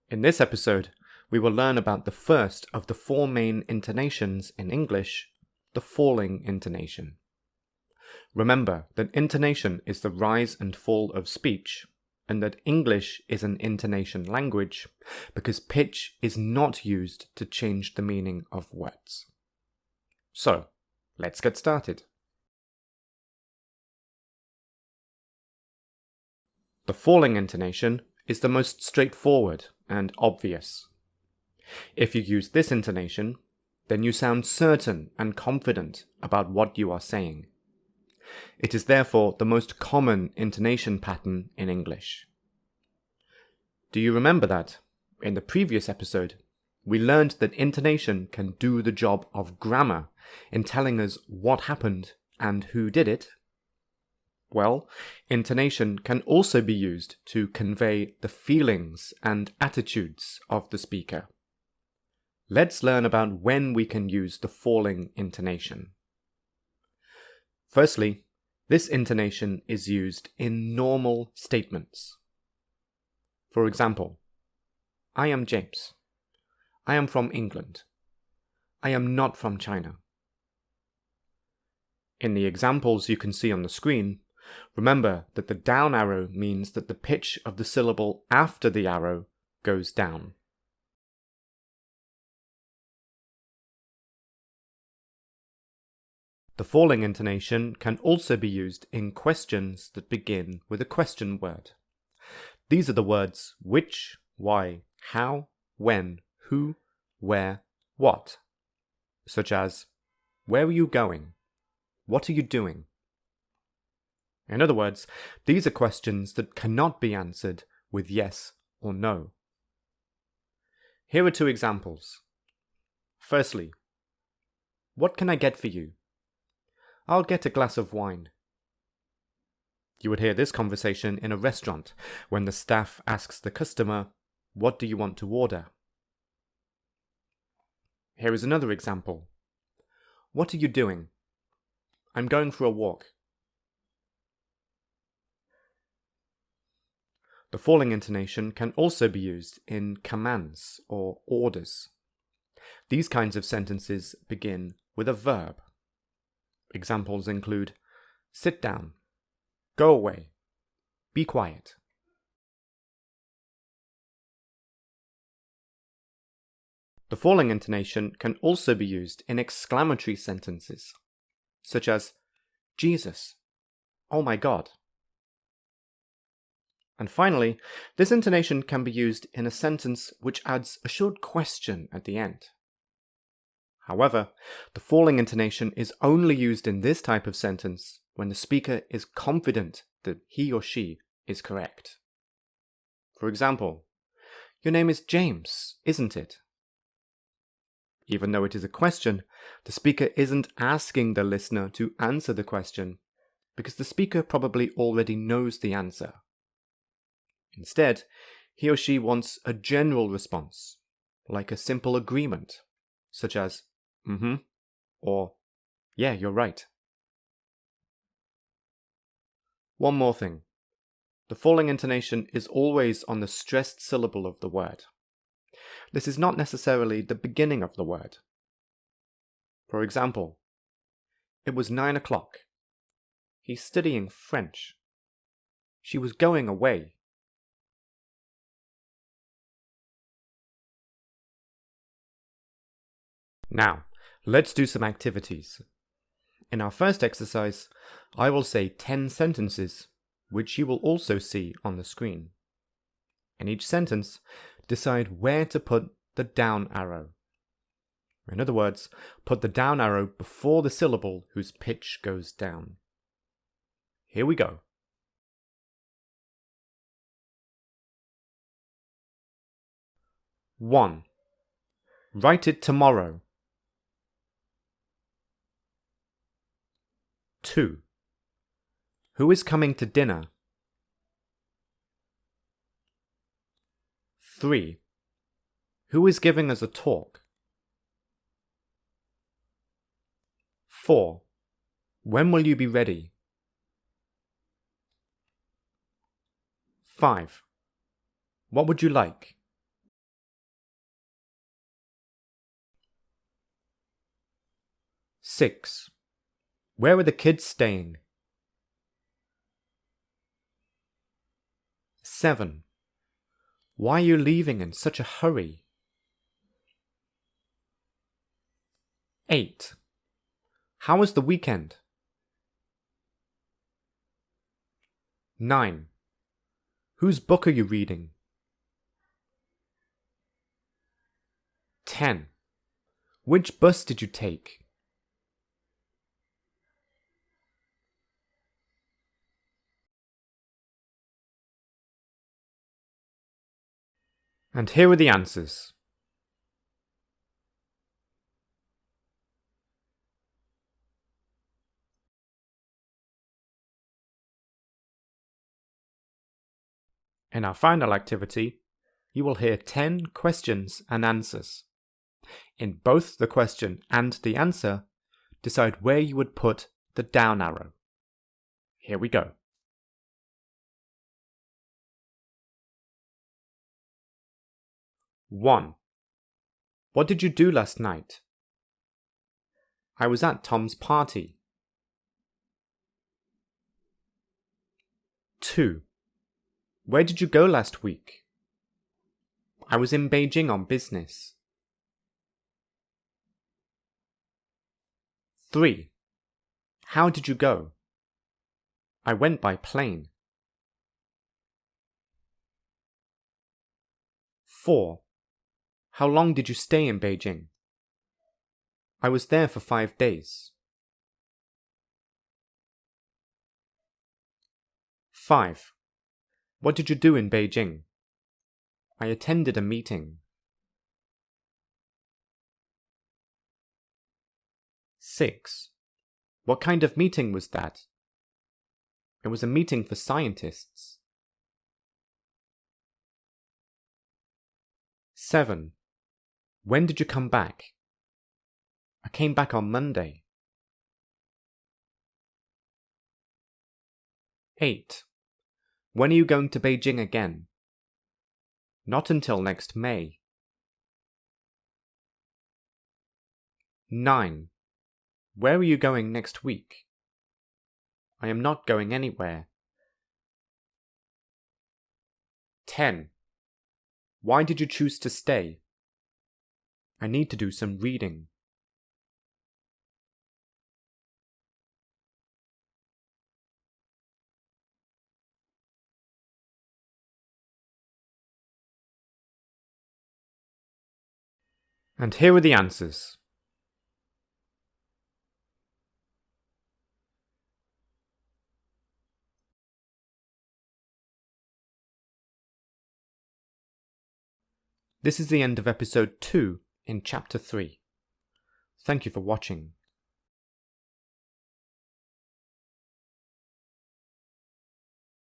In this episode, we will learn about the first of the four main intonations in English, the falling intonation. Remember that intonation is the rise and fall of speech, and that English is an intonation language because pitch is not used to change the meaning of words. So, let's get started. The falling intonation is the most straightforward and obvious. If you use this intonation, then you sound certain and confident about what you are saying. It is therefore the most common intonation pattern in English. Do you remember that, in the previous episode, we learned that intonation can do the job of grammar in telling us what happened and who did it? Well, intonation can also be used to convey the feelings and attitudes of the speaker. Let's learn about when we can use the falling intonation. Firstly, this intonation is used in normal statements. For example, I am James. I am from England. I am not from China. In the examples you can see on the screen, remember that the down arrow means that the pitch of the syllable after the arrow goes down. The falling intonation can also be used in questions that begin with a question word. These are the words which, why, how, when, who, where, what, such as, where are you going? What are you doing? In other words, these are questions that cannot be answered with yes or no. Here are two examples. Firstly, what can I get for you? I'll get a glass of wine. You would hear this conversation in a restaurant when the staff asks the customer, what do you want to order? Here is another example. What are you doing? I'm going for a walk. The falling intonation can also be used in commands or orders. These kinds of sentences begin with a verb. Examples include sit down, go away, be quiet. The falling intonation can also be used in exclamatory sentences, such as Jesus, oh my God. And finally, this intonation can be used in a sentence which adds a short question at the end. However, the falling intonation is only used in this type of sentence when the speaker is confident that he or she is correct. For example, your name is James, isn't it? Even though it is a question, the speaker isn't asking the listener to answer the question because the speaker probably already knows the answer. Instead, he or she wants a general response, like a simple agreement, such as, or, yeah, you're right. One more thing. The falling intonation is always on the stressed syllable of the word. This is not necessarily the beginning of the word. For example, it was 9 o'clock. He's studying French. She was going away. Now, let's do some activities. In our first exercise, I will say 10 sentences, which you will also see on the screen. In each sentence, decide where to put the down arrow. In other words, put the down arrow before the syllable whose pitch goes down. Here we go. 1. Write it tomorrow. 2. Who is coming to dinner? 3. Who is giving us a talk? 4. When will you be ready? 5. What would you like? 6. Where were the kids staying? 7. Why are you leaving in such a hurry? 8. How was the weekend? 9. Whose book are you reading? 10. Which bus did you take? And here are the answers. In our final activity, you will hear 10 questions and answers. In both the question and the answer, decide where you would put the down arrow. Here we go. 1. What did you do last night? I was at Tom's party. 2. Where did you go last week? I was in Beijing on business. 3. How did you go? I went by plane. 4. How long did you stay in Beijing? I was there for 5 days. 5. What did you do in Beijing? I attended a meeting. 6. What kind of meeting was that? It was a meeting for scientists. 7. When did you come back? I came back on Monday. 8. When are you going to Beijing again? Not until next May. 9. Where are you going next week? I am not going anywhere. 10. Why did you choose to stay? I need to do some reading. And here are the answers. This is the end of episode 2 in chapter 3. Thank you for watching.